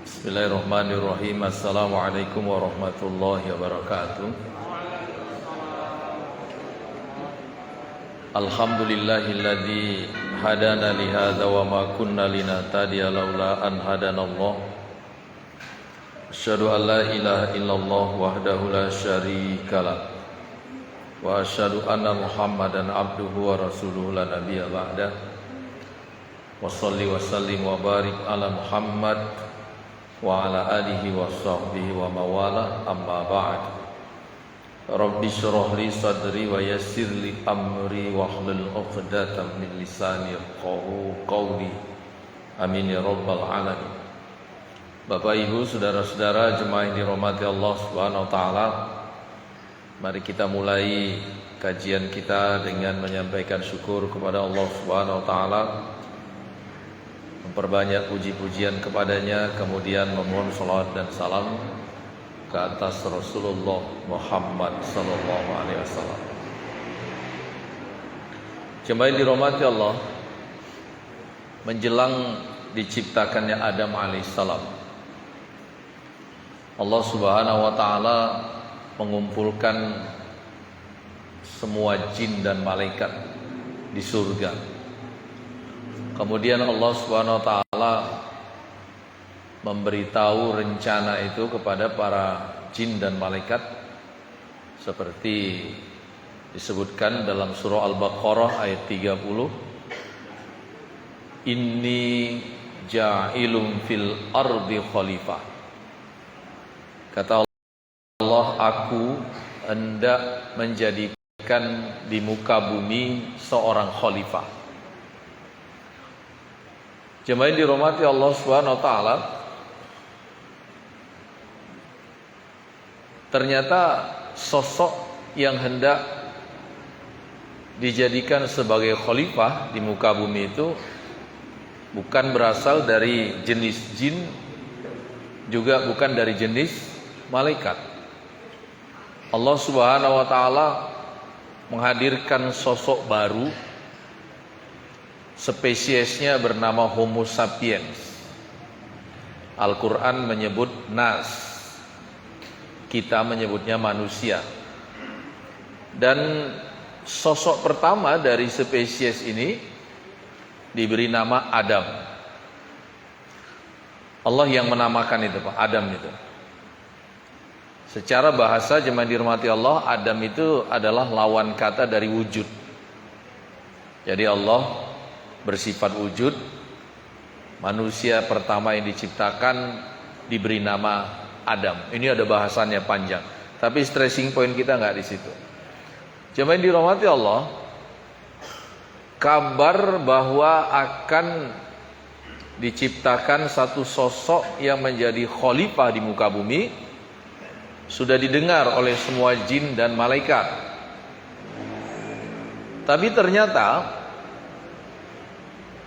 Bismillahirrahmanirrahim. Assalamualaikum warahmatullahi wabarakatuh. Alhamdulillahilladzi hadana li hadza wa ma kunna linahtadiya laula an hadanallah. Asyhadu an la ilaha illallah wahdahu la syarikalah wa asyhadu anna Muhammadan abduhu wa rasuluhu la nabiyya ba'dah. Wa shalli wa sallim wa barik ala Muhammad wa ala alihi wa sahbihi wa mawala, amma ba'd. Rabbi syrah li sadri wa yassir li amri wa hlul 'uqdatam min lisani yafqahu qawli. Amin ya rabbal alamin. Bapak Ibu, saudara-saudara jemaah yang dirahmati Allah Subhanahu wa taala, mari kita mulai kajian kita dengan menyampaikan syukur kepada Allah Subhanahu wa taala, memperbanyak puji-pujian kepadanya, kemudian memohon salawat dan salam ke atas Rasulullah Muhammad sallallahu alaihi wasallam. Jemaah dirahmati Allah, menjelang diciptakannya Adam alaihissalam, Allah Subhanahu wa taala mengumpulkan semua jin dan malaikat di surga. Kemudian Allah Subhanahu wa taala memberitahu rencana itu kepada para jin dan malaikat seperti disebutkan dalam surah Al-Baqarah ayat 30. Inni ja'ilun fil ardi khalifah. Kata Allah, aku hendak menjadikan di muka bumi seorang khalifah. Jemaah yang dirahmati Allah Subhanahu wa taala, ternyata sosok yang hendak dijadikan sebagai khalifah di muka bumi itu bukan berasal dari jenis jin, juga bukan dari jenis malaikat. Allah Subhanahu wa taala menghadirkan sosok baru, spesiesnya bernama Homo sapiens. Al-Quran menyebut nas, kita menyebutnya manusia. Dan sosok pertama dari spesies ini diberi nama Adam. Allah yang menamakan itu, Pak, Adam itu. Secara bahasa jemaah dirahmati Allah, Adam itu adalah lawan kata dari wujud. Jadi Allah bersifat wujud, manusia pertama yang diciptakan diberi nama Adam. Ini ada bahasannya panjang, tapi stressing point kita nggak di situ. Jemaah yang dirahmati Allah, kabar bahwa akan diciptakan satu sosok yang menjadi khalifah di muka bumi sudah didengar oleh semua jin dan malaikat. Tapi ternyata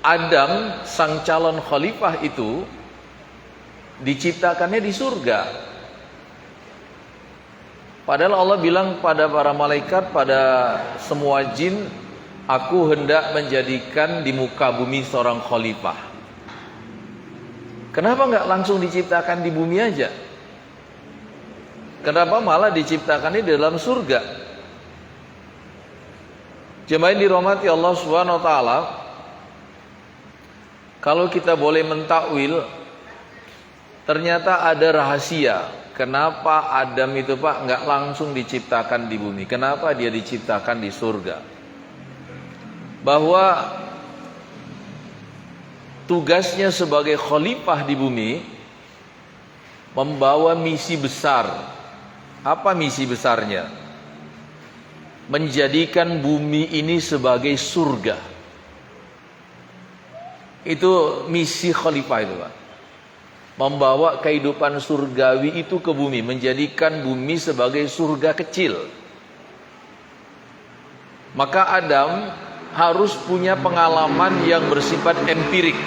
Adam, sang calon khalifah itu diciptakannya di surga. Padahal Allah bilang pada para malaikat, pada semua jin, aku hendak menjadikan di muka bumi seorang khalifah. Kenapa enggak langsung diciptakan di bumi aja? Kenapa malah diciptakannya di dalam surga? Jemaah yang dirahmati Allah Subhanahu wa taala, kalau kita boleh mentakwil, ternyata ada rahasia. Kenapa Adam itu, Pak, nggak langsung diciptakan di bumi? Kenapa dia diciptakan di surga? Bahwa tugasnya sebagai khalifah di bumi membawa misi besar. Apa misi besarnya? Menjadikan bumi ini sebagai surga. Itu misi khalifah itu, Pak. Membawa kehidupan surgawi itu ke bumi, menjadikan bumi sebagai surga kecil. Maka Adam harus punya pengalaman yang bersifat empirik.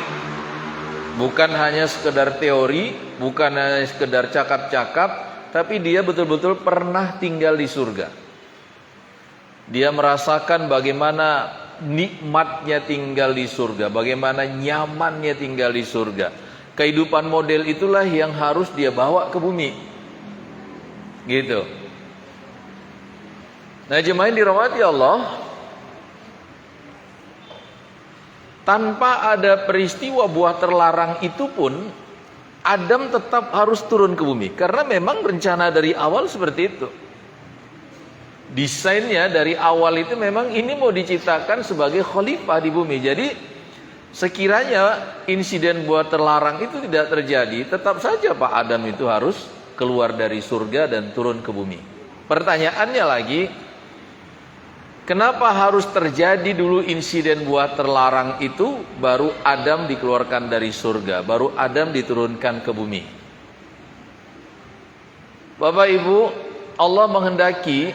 Bukan hanya sekedar teori, bukan hanya sekedar cakap-cakap, tapi dia betul-betul pernah tinggal di surga. Dia merasakan bagaimana nikmatnya tinggal di surga, bagaimana nyamannya tinggal di surga. Kehidupan model itulah yang harus dia bawa ke bumi. Gitu. Nah, jemaah yang dirahmati Allah, tanpa ada peristiwa buah terlarang itu pun Adam tetap harus turun ke bumi, karena memang rencana dari awal seperti itu. Desainnya dari awal itu memang ini mau diciptakan sebagai khalifah di bumi. Jadi sekiranya insiden buah terlarang itu tidak terjadi, tetap saja Pak Adam itu harus keluar dari surga dan turun ke bumi. Pertanyaannya lagi, kenapa harus terjadi dulu insiden buah terlarang itu, baru Adam dikeluarkan dari surga, baru Adam diturunkan ke bumi? Bapak Ibu, Allah menghendaki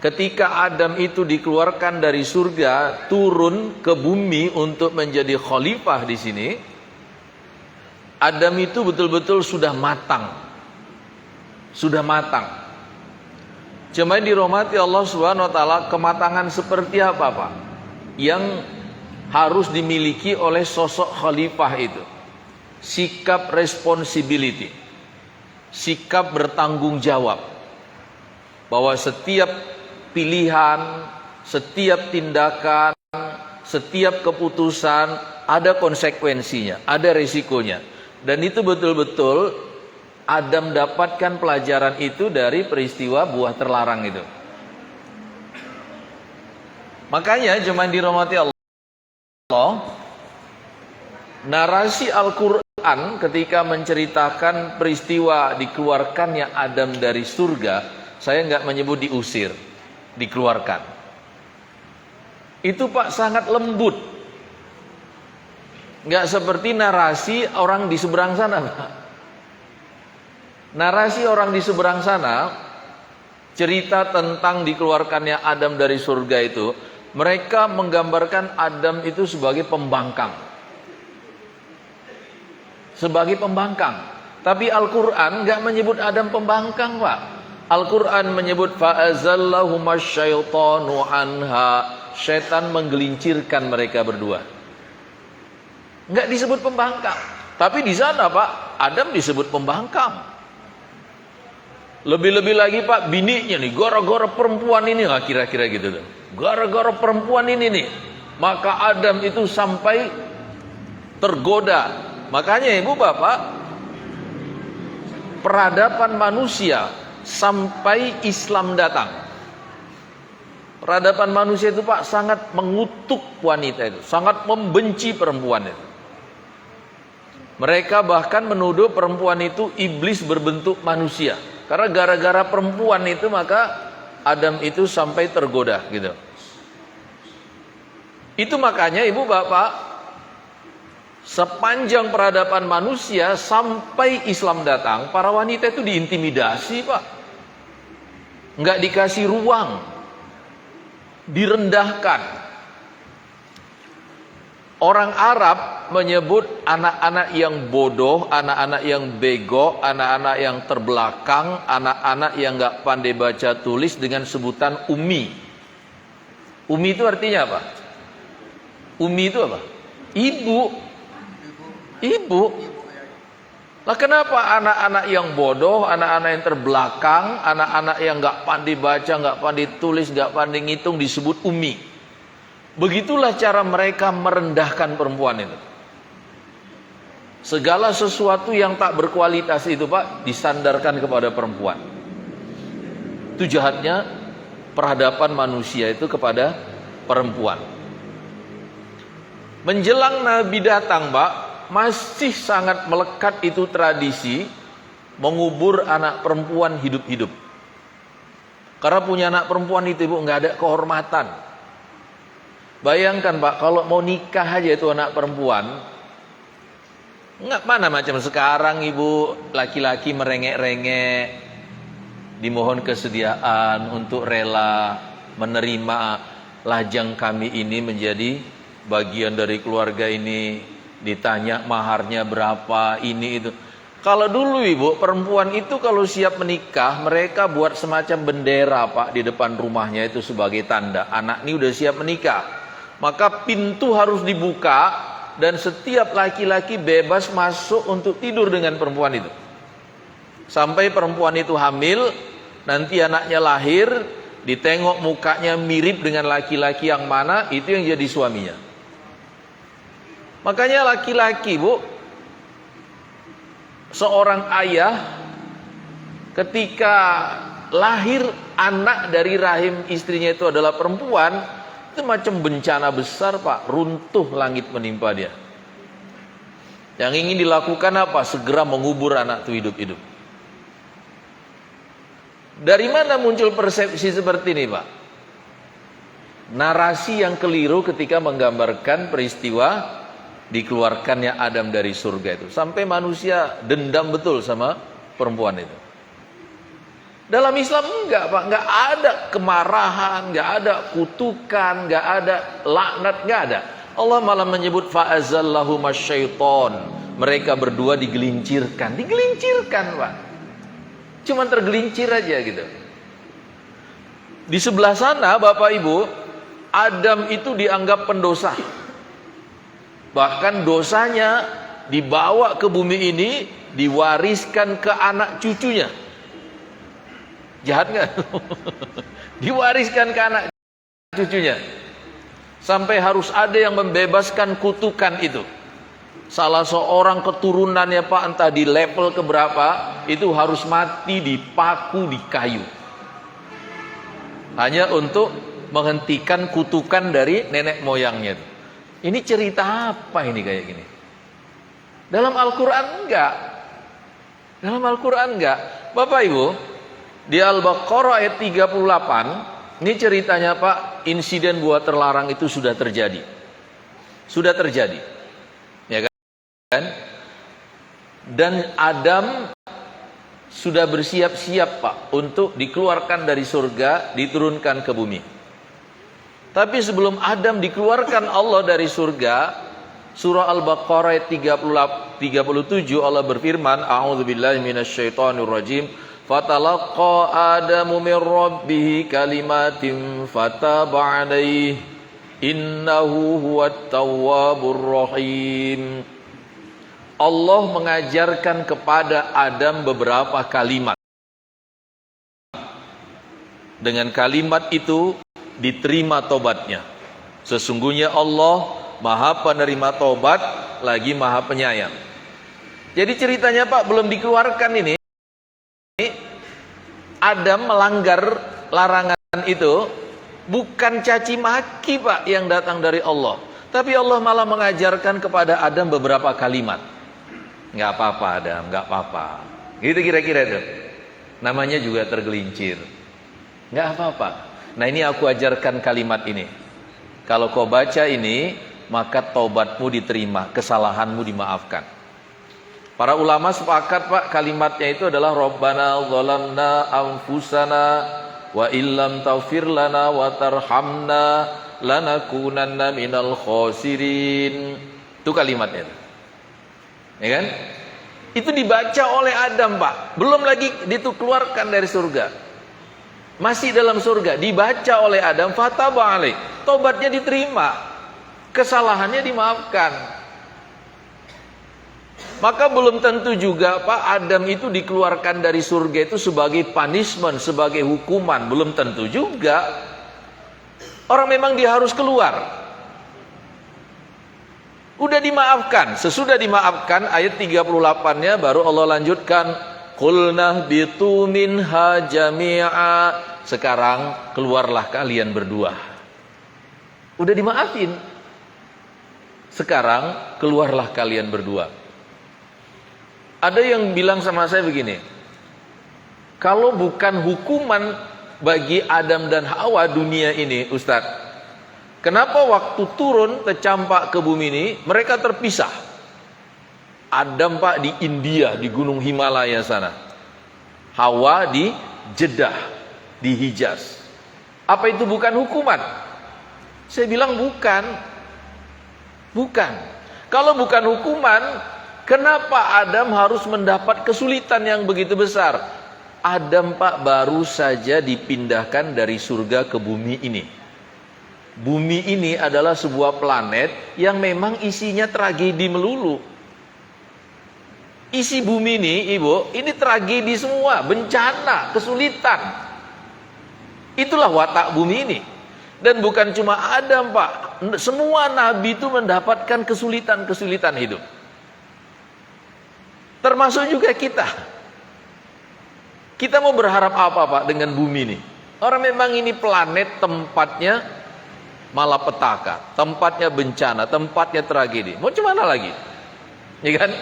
ketika Adam itu dikeluarkan dari surga, turun ke bumi untuk menjadi khalifah di sini, Adam itu betul-betul sudah matang. Sudah matang. Cuma dirahmati Allah Subhanahu wa taala, kematangan seperti apa, Pak? Yang harus dimiliki oleh sosok khalifah itu. Sikap responsibility. Sikap bertanggung jawab. Bahwa setiap pilihan, setiap tindakan, setiap keputusan ada konsekuensinya, ada risikonya. Dan itu betul-betul Adam dapatkan pelajaran itu dari peristiwa buah terlarang itu. Makanya jemaah dirahmati Allah, narasi Al-Quran ketika menceritakan peristiwa dikeluarkannya Adam dari surga, saya nggak menyebut diusir, dikeluarkan. Itu Pak sangat lembut. Nggak seperti narasi orang di seberang sana, Pak. Narasi orang di seberang sana, cerita tentang dikeluarkannya Adam dari surga itu, mereka menggambarkan Adam itu sebagai pembangkang. Sebagai pembangkang. Tapi Al-Quran nggak menyebut Adam pembangkang, Pak. Al-Quran menyebut fa'azallahumasyaitanu anha. Syaitan menggelincirkan mereka berdua. Nggak disebut pembangkang. Tapi di sana Pak, Adam disebut pembangkang. Lebih-lebih lagi Pak, bininya nih, gara-gara perempuan ini lah kira-kira gitu loh. Gara-gara perempuan ini nih, maka Adam itu sampai tergoda. Makanya Ibu Bapak, peradaban manusia sampai Islam datang. Peradaban manusia itu Pak sangat mengutuk wanita itu, sangat membenci perempuan itu. Mereka bahkan menuduh perempuan itu iblis berbentuk manusia. Karena gara-gara perempuan itu maka Adam itu sampai tergoda gitu. Itu makanya Ibu Bapak, sepanjang peradaban manusia sampai Islam datang, para wanita itu diintimidasi Pak. Nggak dikasih ruang, direndahkan. Orang Arab menyebut anak-anak yang bodoh, anak-anak yang bego, anak-anak yang terbelakang, anak-anak yang nggak pandai baca tulis dengan sebutan ummi. Ummi itu artinya apa? Ummi itu apa? Ibu. Ibu. Lah kenapa anak-anak yang bodoh, anak-anak yang terbelakang, anak-anak yang nggak pandai baca, nggak pandai tulis, nggak pandai ngitung disebut ummi? Begitulah cara mereka merendahkan perempuan itu. Segala sesuatu yang tak berkualitas itu Pak disandarkan kepada perempuan. Itu jahatnya peradaban manusia itu kepada perempuan. Menjelang Nabi datang Pak, masih sangat melekat itu tradisi mengubur anak perempuan hidup-hidup. Karena punya anak perempuan itu Ibu nggak ada kehormatan. Bayangkan Pak, kalau mau nikah aja itu anak perempuan, nggak mana macam sekarang Ibu, laki-laki merengek-rengek, dimohon kesediaan untuk rela menerima lajang kami ini menjadi bagian dari keluarga ini, ditanya maharnya berapa, ini itu. Kalau dulu Ibu, perempuan itu kalau siap menikah, mereka buat semacam bendera Pak di depan rumahnya itu sebagai tanda anak ini udah siap menikah. Maka pintu harus dibuka, dan setiap laki-laki bebas masuk untuk tidur dengan perempuan itu. Sampai perempuan itu hamil, nanti anaknya lahir, ditengok mukanya mirip dengan laki-laki yang mana, itu yang jadi suaminya. Makanya laki-laki, Bu, seorang ayah ketika lahir anak dari rahim istrinya itu adalah perempuan, itu macam bencana besar, Pak. Runtuh langit menimpa dia. Yang ingin dilakukan apa? Segera mengubur anak itu hidup-hidup. Dari mana muncul persepsi seperti ini, Pak? Narasi yang keliru ketika menggambarkan peristiwa dikeluarkannya Adam dari surga itu. Sampai manusia dendam betul sama perempuan itu. Dalam Islam enggak, Pak, enggak ada kemarahan, enggak ada kutukan, enggak ada laknat, enggak ada. Allah malah menyebut fa'azallahumasyaiton. Mereka berdua digelincirkan, Pak. Cuman tergelincir aja gitu. Di sebelah sana, Bapak Ibu, Adam itu dianggap pendosa. Bahkan dosanya dibawa ke bumi ini, diwariskan ke anak cucunya. Jahat nggak? Diwariskan ke anak cucunya. Sampai harus ada yang membebaskan kutukan itu. Salah seorang keturunannya, Pak, entah di level keberapa, itu harus mati dipaku di kayu. Hanya untuk menghentikan kutukan dari nenek moyangnya. Ini cerita apa ini kayak gini? Dalam Al-Quran enggak. Dalam Al-Quran enggak. Bapak Ibu, di Al-Baqarah ayat 38, ini ceritanya, Pak, insiden buah terlarang itu sudah terjadi. Sudah terjadi. Ya kan? Dan Adam sudah bersiap-siap, Pak, untuk dikeluarkan dari surga, diturunkan ke bumi. Tapi sebelum Adam dikeluarkan Allah dari surga, surah Al-Baqarah ayat 37 Allah berfirman, a'udzubillahi minasyaitonirrajim, fatalaqa Adamu min rabbih kalimatin fataba alaihi innahu huwat tawwabur rahim. Allah mengajarkan kepada Adam beberapa kalimat. Dengan kalimat itu diterima tobatnya. Sesungguhnya Allah Maha penerima tobat, lagi Maha penyayang. Jadi ceritanya, Pak, belum dikeluarkan ini, Adam melanggar larangan itu, bukan caci maki, Pak, yang datang dari Allah. Tapi Allah malah mengajarkan kepada Adam beberapa kalimat. Nggak apa-apa, Adam, nggak apa-apa. Gitu kira-kira itu. Namanya juga tergelincir. Nggak apa-apa. Nah, ini aku ajarkan kalimat ini. Kalau kau baca ini, maka taubatmu diterima, kesalahanmu dimaafkan. Para ulama sepakat, Pak, kalimatnya itu adalah Rabbana zalamna anfusana wa illam taghfir lana wa tarhamna lanakunanna minal khosirin. Itu kalimatnya. Ya kan? Itu dibaca oleh Adam, Pak. Belum lagi dikeluarkan dari surga. Masih dalam surga, dibaca oleh Adam, fataba alaih, tobatnya diterima, kesalahannya dimaafkan. Maka belum tentu juga, Pak, Adam itu dikeluarkan dari surga itu sebagai punishment, sebagai hukuman. Belum tentu juga. Orang memang dia harus keluar. Udah dimaafkan. Sesudah dimaafkan, ayat 38-nya baru Allah lanjutkan, qulna bitu minha jami'a. Sekarang keluarlah kalian berdua. Udah dimaafin. Sekarang keluarlah kalian berdua. Ada yang bilang sama saya begini, kalau bukan hukuman bagi Adam dan Hawa dunia ini, Ustadz, kenapa waktu turun tercampak ke bumi ini mereka terpisah? Adam, Pak, di India, di Gunung Himalaya sana. Hawa di Jeddah, di Hijaz. Apa itu bukan hukuman? Saya bilang bukan. Bukan. Kalau bukan hukuman, kenapa Adam harus mendapat kesulitan yang begitu besar? Adam, Pak, baru saja dipindahkan dari surga ke bumi ini. Bumi ini adalah sebuah planet yang memang isinya tragedi melulu. Isi bumi ini, Ibu, ini tragedi semua, bencana, kesulitan. Itulah watak bumi ini. Dan bukan cuma Adam, Pak. Semua nabi itu mendapatkan kesulitan-kesulitan hidup. Termasuk juga kita. Kita mau berharap apa, Pak, dengan bumi ini? Orang memang ini planet tempatnya malapetaka, tempatnya bencana, tempatnya tragedi. Mau gimana lagi? Ya kan?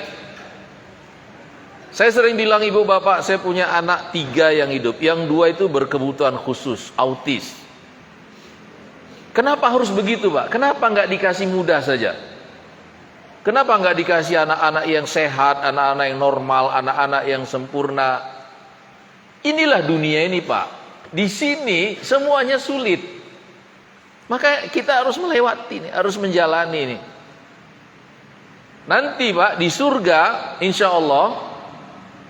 Saya sering bilang, Ibu Bapak, saya punya anak 3 yang hidup. Yang 2 itu berkebutuhan khusus, autis. Kenapa harus begitu, Pak? Kenapa nggak dikasih mudah saja? Kenapa nggak dikasih anak-anak yang sehat, anak-anak yang normal, anak-anak yang sempurna? Inilah dunia ini, Pak. Di sini semuanya sulit. Maka kita harus melewati ini, harus menjalani ini. Nanti, Pak, di surga, insya Allah,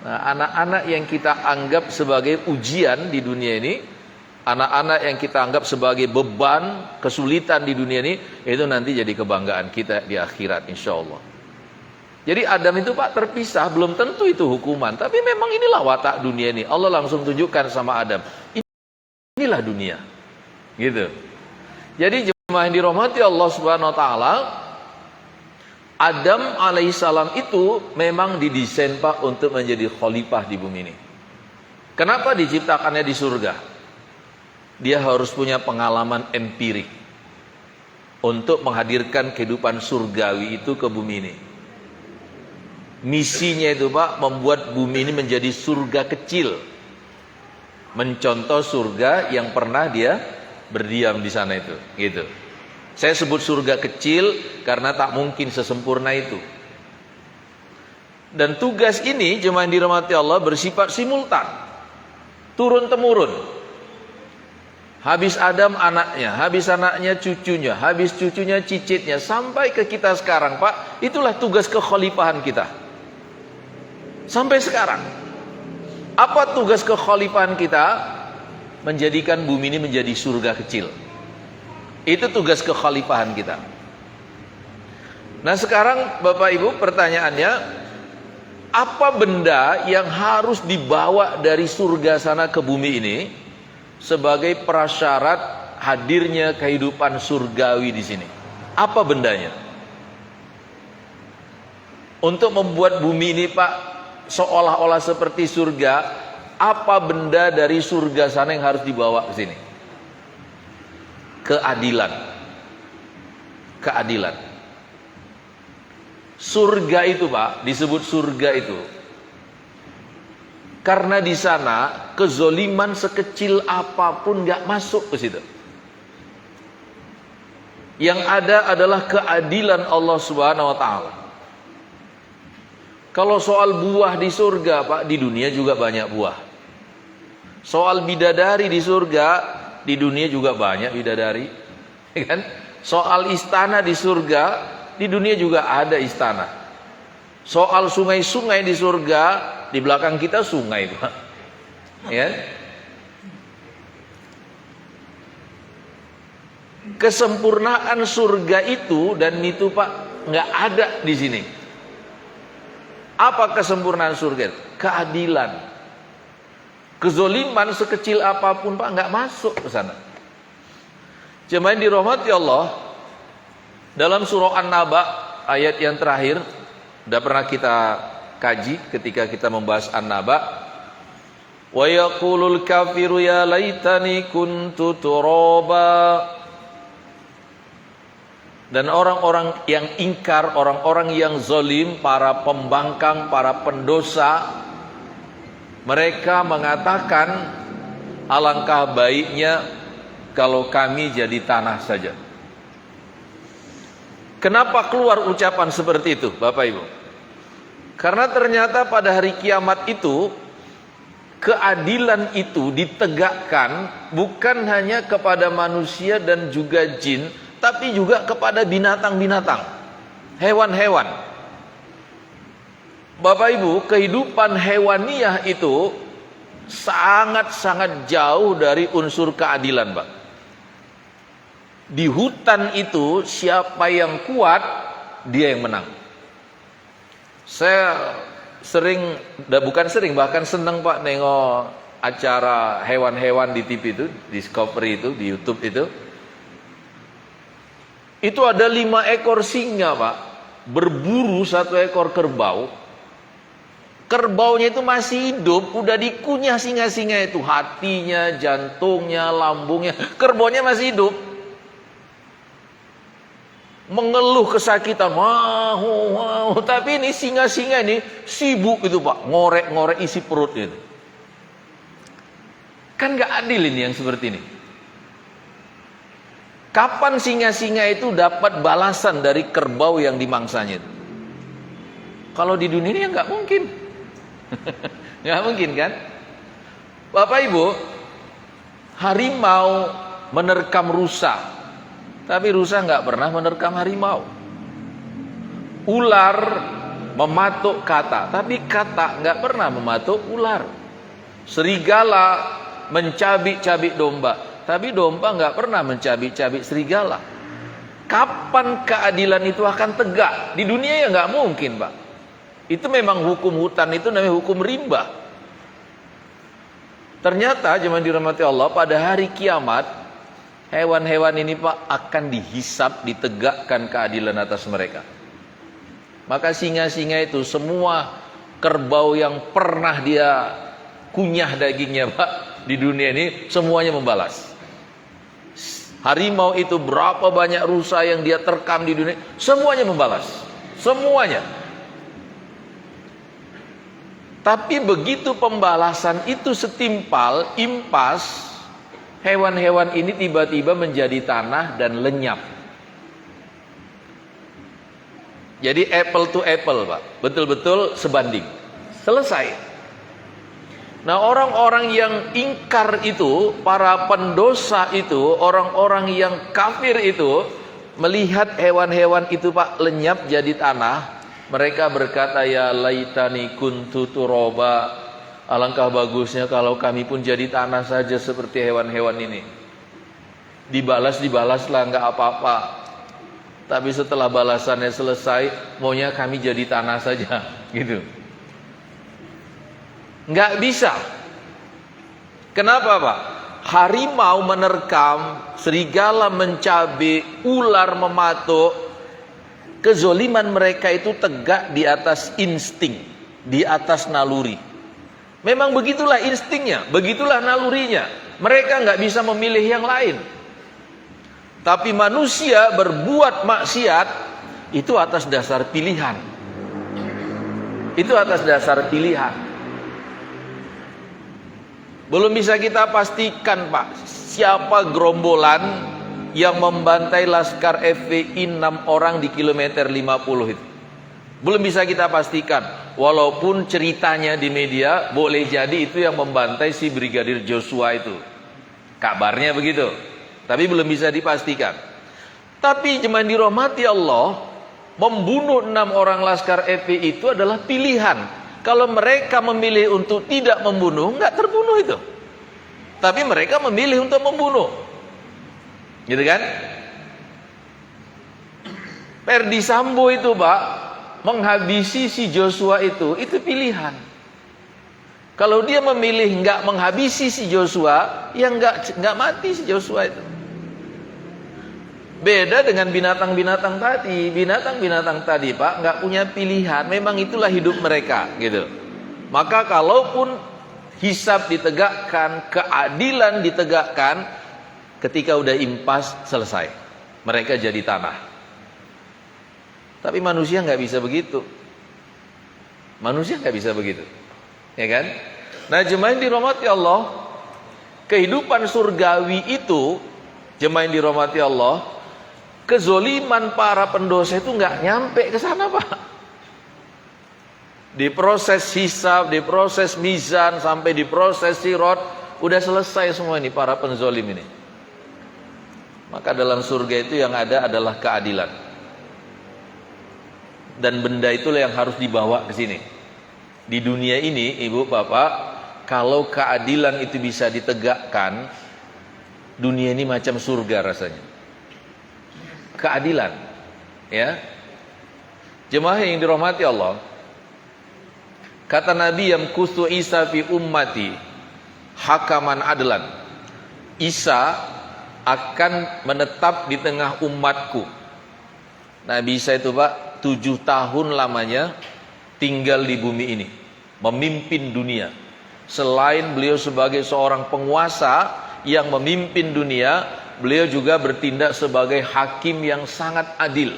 anak-anak yang kita anggap sebagai ujian di dunia ini, anak-anak yang kita anggap sebagai beban, kesulitan di dunia ini, itu nanti jadi kebanggaan kita di akhirat, insya Allah. Jadi Adam itu, Pak, terpisah, belum tentu itu hukuman. Tapi memang inilah watak dunia ini. Allah langsung tunjukkan sama Adam, inilah dunia. Gitu. Jadi jemaah yang dirahmati Allah Subhanahu wa taala, Adam alaihissalam itu memang didesain, Pak, untuk menjadi khalifah di bumi ini. Kenapa diciptakannya di surga? Dia harus punya pengalaman empirik untuk menghadirkan kehidupan surgawi itu ke bumi ini. Misinya itu, Pak, membuat bumi ini menjadi surga kecil, mencontoh surga yang pernah dia berdiam di sana itu, gitu. Saya sebut surga kecil karena tak mungkin sesempurna itu. Dan tugas ini, jemaah yang dirahmati Allah, bersifat simultan, turun temurun. Habis Adam anaknya, habis anaknya cucunya, habis cucunya cicitnya, sampai ke kita sekarang, Pak. Itulah tugas kekhalifahan kita. Sampai sekarang. Apa tugas kekhalifahan kita? Menjadikan bumi ini menjadi surga kecil. Itu tugas kekhalifahan kita. Nah sekarang Bapak Ibu, pertanyaannya, apa benda yang harus dibawa dari surga sana ke bumi ini sebagai prasyarat hadirnya kehidupan surgawi di sini? Apa bendanya? Untuk membuat bumi ini, Pak, seolah-olah seperti surga, apa benda dari surga sana yang harus dibawa ke sini? Keadilan. Keadilan. Surga itu, Pak, disebut surga itu karena di sana kezoliman sekecil apapun nggak masuk ke situ. Yang ada adalah keadilan Allah Subhanahu wa taala. Kalau soal buah di surga, Pak, di dunia juga banyak buah. Soal bidadari di surga, di dunia juga banyak bidadari, kan? Soal istana di surga, di dunia juga ada istana. Soal sungai-sungai di surga, di belakang kita sungai, Pak. Ya. Kesempurnaan surga itu dan itu, Pak, nggak ada di sini. Apa kesempurnaan surga? Keadilan. Kezoliman sekecil apapun, Pak, nggak masuk ke sana. Jemaah yang dirahmati Allah, dalam surah An-Naba ayat yang terakhir, sudah pernah kita kaji ketika kita membahas An-Naba. Wa yaqulul kafiru ya laitani kuntu turaba. Dan orang-orang yang ingkar, orang-orang yang zalim, para pembangkang, para pendosa, mereka mengatakan, alangkah baiknya kalau kami jadi tanah saja. Kenapa keluar ucapan seperti itu, Bapak Ibu? Karena ternyata pada hari kiamat itu, keadilan itu ditegakkan bukan hanya kepada manusia dan juga jin, tapi juga kepada binatang-binatang, hewan-hewan. Bapak Ibu, kehidupan hewaniah itu sangat-sangat jauh dari unsur keadilan, Pak. Di hutan itu siapa yang kuat, dia yang menang. Saya bahkan senang Pak nengok acara hewan-hewan di TV itu, Discovery itu, di YouTube itu. Itu ada 5 ekor singa Pak, berburu 1 ekor kerbau. Kerbaunya itu masih hidup, udah dikunyah singa-singa itu, hatinya, jantungnya, lambungnya, kerbaunya masih hidup. Mengeluh kesakitan, wow, tapi ini singa-singa ini sibuk itu Pak, ngorek-ngorek isi perut itu. Kan gak adil ini yang seperti ini. Kapan singa-singa itu dapat balasan dari kerbau yang dimangsanya itu? Kalau di dunia ini ya gak mungkin. Gak mungkin kan? Bapak Ibu, harimau menerkam rusa, tapi rusa nggak pernah menerkam harimau. Ular mematuk kata, tapi kata nggak pernah mematuk ular. Serigala mencabik-cabik domba, tapi domba nggak pernah mencabik-cabik serigala. Kapan keadilan itu akan tegak? Di dunia ya nggak mungkin Pak. Itu memang hukum hutan, itu namanya hukum rimba. Ternyata zaman dirahmati Allah, pada hari kiamat hewan-hewan ini Pak akan dihisap, ditegakkan keadilan atas mereka. Maka singa-singa itu, semua kerbau yang pernah dia kunyah dagingnya Pak di dunia ini, semuanya membalas. Harimau itu berapa banyak rusa yang dia terkam di dunia, semuanya membalas. Semuanya. Tapi begitu pembalasan itu setimpal, impas, hewan-hewan ini tiba-tiba menjadi tanah dan lenyap. Jadi apple to apple Pak, betul-betul sebanding. Selesai. Nah orang-orang yang ingkar itu, para pendosa itu, orang-orang yang kafir itu, melihat hewan-hewan itu Pak lenyap jadi tanah, mereka berkata, ya laitani kuntu turoba, alangkah bagusnya kalau kami pun jadi tanah saja seperti hewan-hewan ini. Dibalaslah nggak apa-apa. Tapi setelah balasannya selesai, maunya kami jadi tanah saja, gitu. Nggak bisa. Kenapa Pak? Harimau menerkam, serigala mencabik, ular mematuk. Kezoliman mereka itu tegak di atas insting, di atas naluri. Memang begitulah instingnya, begitulah nalurinya. Mereka nggak bisa memilih yang lain. Tapi manusia berbuat maksiat itu atas dasar pilihan. Itu atas dasar pilihan. Belum bisa kita pastikan Pak, siapa gerombolan yang membantai Laskar FPI 6 orang di kilometer 50 itu. Belum bisa kita pastikan. Walaupun ceritanya di media boleh jadi itu yang membantai si Brigadir Joshua itu. Kabarnya begitu. Tapi belum bisa dipastikan. Tapi jemaah dirahmati Allah, membunuh 6 orang Laskar FPI itu adalah pilihan. Kalau mereka memilih untuk tidak membunuh, nggak terbunuh itu. Tapi mereka memilih untuk membunuh. Gitu kan? Ferdi Sambo itu Pak menghabisi si Joshua itu pilihan. Kalau dia memilih nggak menghabisi si Joshua, ya nggak mati si Joshua itu. Beda dengan binatang-binatang tadi. Binatang-binatang tadi Pak nggak punya pilihan. Memang itulah hidup mereka, gitu. Maka kalaupun hisab ditegakkan, keadilan ditegakkan, ketika udah impas selesai, mereka jadi tanah. Tapi manusia nggak bisa begitu. Manusia nggak bisa begitu, ya kan? Nah jemaah yang dirahmati Allah, kehidupan surgawi itu, jemaah yang dirahmati Allah, kezoliman para pendosa itu nggak nyampe ke sana Pak. Di proses hisab, di proses mizan, sampai di proses sirat, udah selesai semua ini para penzolim ini. Maka dalam surga itu yang ada adalah keadilan. Dan benda itulah yang harus dibawa ke sini. Di dunia ini, Ibu, Bapak, kalau keadilan itu bisa ditegakkan, dunia ini macam surga rasanya. keadilan. Ya. Jemaah yang dirahmati Allah, kata Nabi, yang kustu Isa fi ummati hakaman adlan. Isa akan menetap di tengah umatku. Nabi Isa itu Pak 7 tahun lamanya tinggal di bumi ini, memimpin dunia. Selain beliau sebagai seorang penguasa yang memimpin dunia, beliau juga bertindak sebagai hakim yang sangat adil.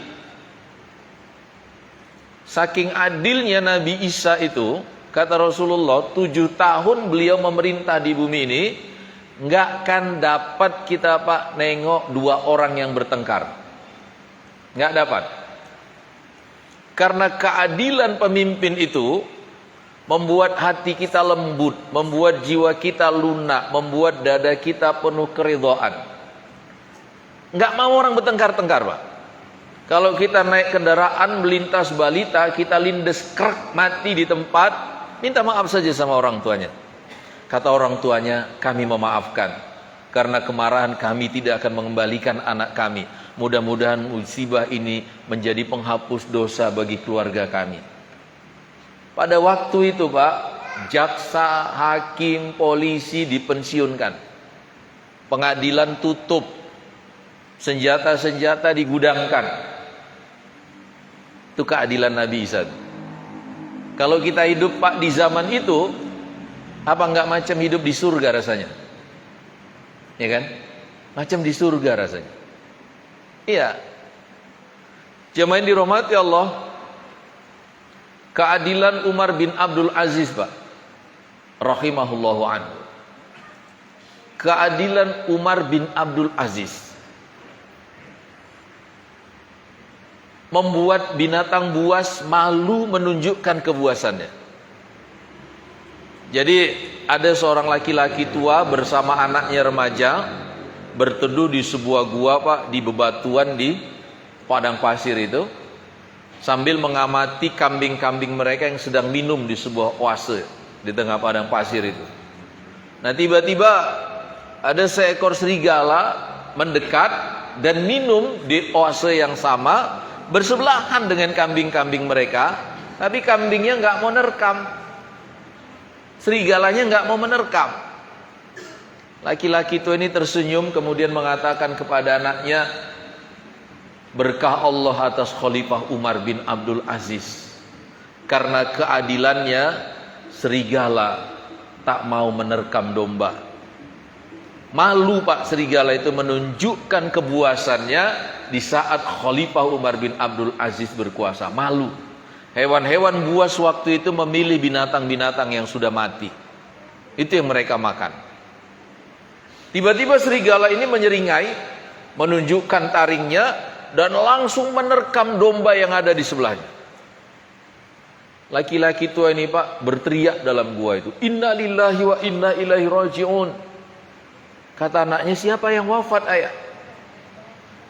Saking adilnya Nabi Isa itu, kata Rasulullah, 7 tahun beliau memerintah di bumi ini, nggak akan dapat kita Pak nengok 2 orang yang bertengkar. Nggak dapat. Karena keadilan pemimpin itu membuat hati kita lembut, membuat jiwa kita lunak, membuat dada kita penuh keridhaan. Nggak mau orang bertengkar-tengkar Pak. Kalau kita naik kendaraan melintas balita, kita lindes krek mati di tempat, minta maaf saja sama orang tuanya. Kata orang tuanya, kami memaafkan, karena kemarahan kami tidak akan mengembalikan anak kami. Mudah-mudahan musibah ini menjadi penghapus dosa bagi keluarga kami. Pada waktu itu Pak, jaksa, hakim, polisi dipensiunkan. Pengadilan tutup. Senjata-senjata digudangkan. Itu keadilan Nabi Isa. Kalau kita hidup Pak di zaman itu, apa enggak macam hidup di surga rasanya? Ya kan? Macam di surga rasanya. Iya. Jemaah yang dirahmati Allah, keadilan Umar bin Abdul Aziz Pak, rahimahullahu anhu. Keadilan Umar bin Abdul Aziz membuat binatang buas malu menunjukkan kebuasannya. Jadi ada seorang laki-laki tua bersama anaknya remaja berteduh di sebuah gua Pak, di bebatuan di padang pasir itu, sambil mengamati kambing-kambing mereka yang sedang minum di sebuah oase di tengah padang pasir itu. Nah tiba-tiba ada seekor serigala mendekat dan minum di oase yang sama, bersebelahan dengan kambing-kambing mereka, tapi kambingnya nggak mau nerkam, serigalanya nggak mau menerkam. Laki-laki itu ini tersenyum kemudian mengatakan kepada anaknya, berkah Allah atas Khalifah Umar bin Abdul Aziz, karena keadilannya serigala tak mau menerkam domba. Malu Pak serigala itu menunjukkan kebuasannya di saat Khalifah Umar bin Abdul Aziz berkuasa. Malu. Hewan-hewan buas waktu itu memilih binatang-binatang yang sudah mati. Itu yang mereka makan. Tiba-tiba serigala ini menyeringai, menunjukkan taringnya, dan langsung menerkam domba yang ada di sebelahnya. Laki-laki tua ini Pak berteriak dalam gua itu, inna lillahi wa inna ilaihi raji'un. Kata anaknya, siapa yang wafat ayah?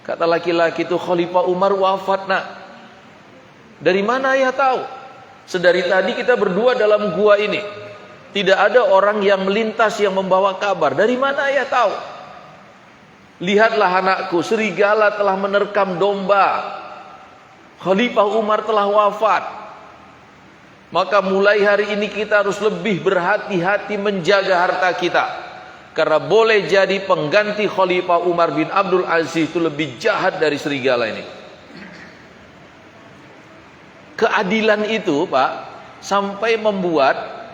Kata laki-laki itu, Khalifah Umar wafat nak. Dari mana ayah tahu? Sedari tadi kita berdua dalam gua ini, tidak ada orang yang melintas yang membawa kabar. Dari mana ayah tahu? Lihatlah anakku, serigala telah menerkam domba. Khalifah Umar telah wafat. Maka mulai hari ini kita harus lebih berhati-hati menjaga harta kita. Karena boleh jadi pengganti Khalifah Umar bin Abdul Aziz itu lebih jahat dari serigala ini. Keadilan itu Pak, sampai membuat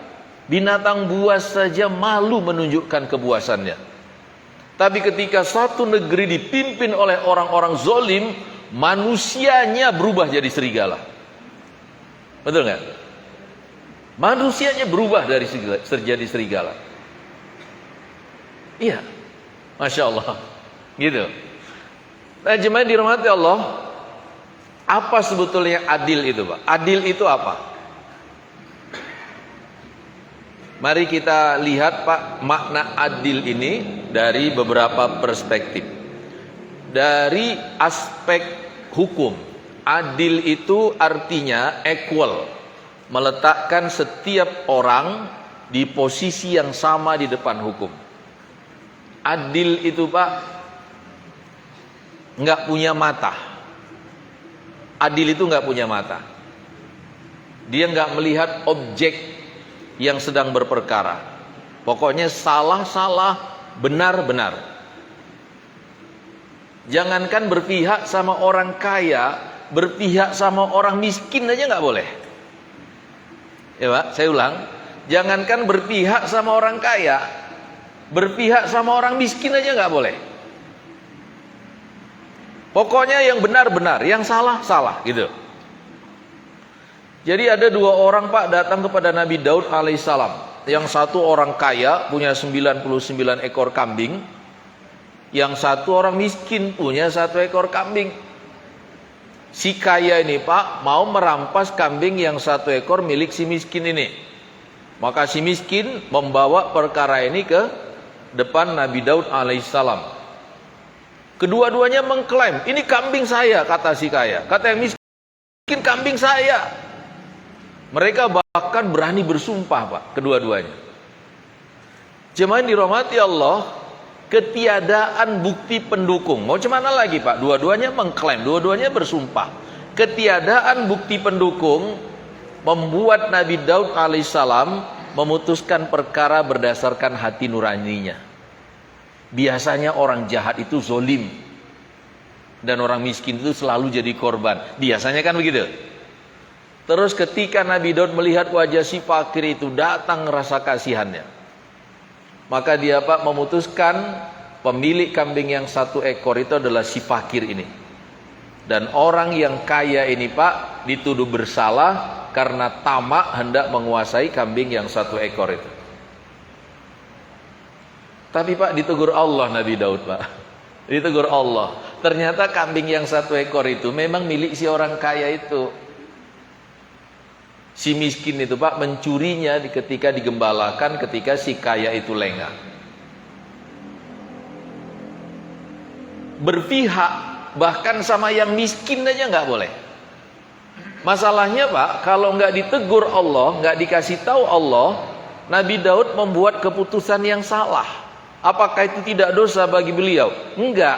binatang buas saja malu menunjukkan kebuasannya. Tapi ketika satu negeri dipimpin oleh orang-orang zolim, manusianya berubah jadi serigala. Betul nggak? Manusianya berubah dari jadi serigala. Iya, Masya Allah, gitu. Nah jemaah dirahmati Allah, apa sebetulnya adil itu Pak? Adil itu apa? Mari kita lihat Pak, makna adil ini dari beberapa perspektif. Dari aspek hukum, adil itu artinya equal, meletakkan setiap orang di posisi yang sama di depan hukum. Adil itu Pak nggak punya mata. Adil itu nggak punya mata. Dia nggak melihat objek yang sedang berperkara. Pokoknya salah-salah, benar-benar. Jangankan berpihak sama orang kaya, berpihak sama orang miskin aja nggak boleh. Ya Pak, saya ulang. Jangankan berpihak sama orang kaya, berpihak sama orang miskin aja nggak boleh. Pokoknya yang benar-benar, yang salah-salah gitu. Jadi ada dua orang Pak datang kepada Nabi Daud alaihissalam. Yang satu orang kaya punya 99 ekor kambing. Yang satu orang miskin punya 1 ekor kambing. Si kaya ini Pak mau merampas kambing yang 1 ekor milik si miskin ini. Maka si miskin membawa perkara ini ke depan Nabi Daud alaihissalam. Kedua-duanya mengklaim, ini kambing saya, kata si kaya. Kata yang miskin, kambing saya. Mereka bahkan berani bersumpah Pak, kedua-duanya. Jemaah yang dirahmati Allah, ketiadaan bukti pendukung. Mau cemana lagi Pak? Dua-duanya mengklaim, dua-duanya bersumpah. Ketiadaan bukti pendukung membuat Nabi Daud alaihissalam memutuskan perkara berdasarkan hati nuraninya. Biasanya orang jahat itu zolim, dan orang miskin itu selalu jadi korban. Biasanya kan begitu. Terus ketika Nabi Daud melihat wajah si fakir itu, datang rasa kasihannya. Maka dia Pak memutuskan pemilik kambing yang 1 ekor itu adalah si fakir ini. Dan orang yang kaya ini Pak dituduh bersalah karena tamak hendak menguasai kambing yang 1 ekor itu. Tapi Pak ditegur Allah Nabi Daud Pak. Ditegur Allah. Ternyata kambing yang 1 ekor itu memang milik si orang kaya itu. Si miskin itu Pak mencurinya ketika digembalakan, ketika si kaya itu lengah. Berpihak bahkan sama yang miskin aja nggak boleh. Masalahnya Pak, kalau nggak ditegur Allah, nggak dikasih tahu Allah, Nabi Daud membuat keputusan yang salah. Apakah itu tidak dosa bagi beliau? Enggak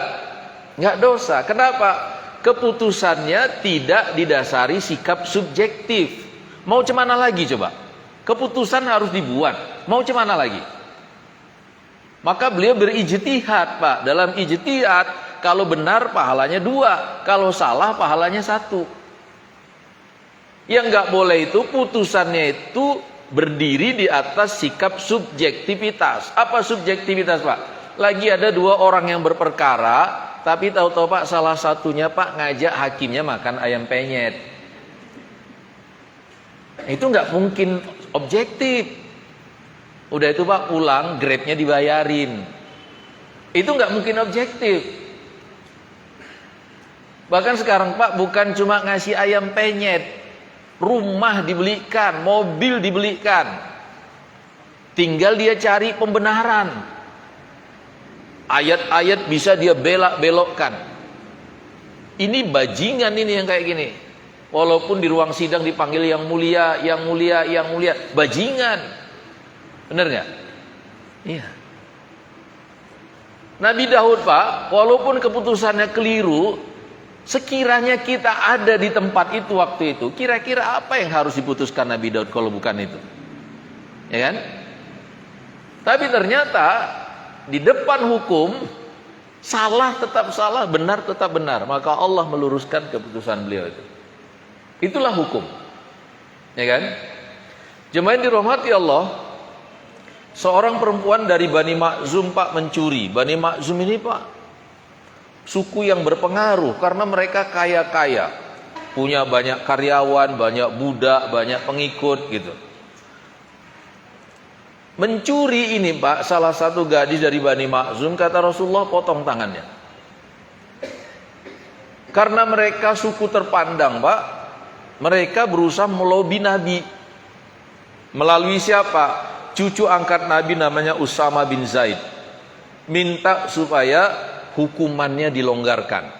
dosa. Kenapa? Keputusannya tidak didasari sikap subjektif. Mau cemana lagi coba? Keputusan harus dibuat. Mau cemana lagi? Maka beliau berijtihad Pak. Dalam ijtihad, kalau benar pahalanya 2, kalau salah pahalanya 1. Yang nggak boleh itu putusannya itu berdiri di atas sikap subjektivitas. Apa subjektivitas Pak? Lagi ada 2 orang yang berperkara, tapi tahu-tahu Pak salah satunya Pak ngajak hakimnya makan ayam penyet. Itu nggak mungkin objektif. Udah itu Pak pulang, grabnya dibayarin. Itu nggak mungkin objektif. Bahkan sekarang Pak bukan cuma ngasih ayam penyet, rumah dibelikan, mobil dibelikan. Tinggal dia cari pembenaran. Ayat-ayat bisa dia belok-belokkan. Ini bajingan ini yang kayak gini. Walaupun di ruang sidang dipanggil yang mulia, yang mulia, yang mulia, bajingan. Benar nggak? Iya. Nabi Daud Pak, walaupun keputusannya keliru, sekiranya kita ada di tempat itu waktu itu, kira-kira apa yang harus diputuskan Nabi Daud kalau bukan itu? Ya kan? Tapi ternyata di depan hukum, salah tetap salah, benar tetap benar. Maka Allah meluruskan keputusan beliau itu. Itulah hukum. Ya kan? Jemaah yang dirahmati Allah, seorang perempuan dari Bani Makhzum Pak mencuri. Bani Makhzum ini Pak suku yang berpengaruh karena mereka kaya-kaya, punya banyak karyawan, banyak budak, banyak pengikut gitu. Mencuri ini Pak, salah satu gadis dari Bani Makhzum, kata Rasulullah potong tangannya. Karena mereka suku terpandang Pak, mereka berusaha melobi Nabi. Melalui siapa? Cucu angkat Nabi namanya Usama bin Zaid. Minta supaya hukumannya dilonggarkan.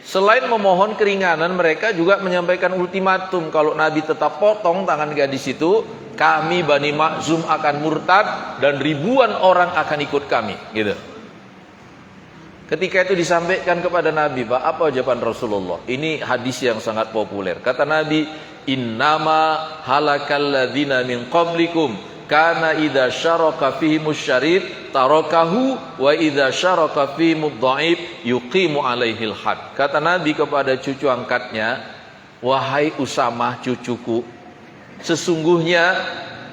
Selain memohon keringanan, mereka juga menyampaikan ultimatum. Kalau Nabi tetap potong tangan gadis itu, kami Bani Makhzum akan murtad dan ribuan orang akan ikut kami. Gitu. Ketika itu disampaikan kepada Nabi, Pak, apa jawaban Rasulullah? Ini hadis yang sangat populer. Kata Nabi, innama halakal ladzina min qablikum kana idza syaraka fihimus syarif tarakahu wa idza syaraka fihimud dhaif yuqimu alaihil had. Kata Nabi kepada cucu angkatnya, wahai Usamah cucuku, sesungguhnya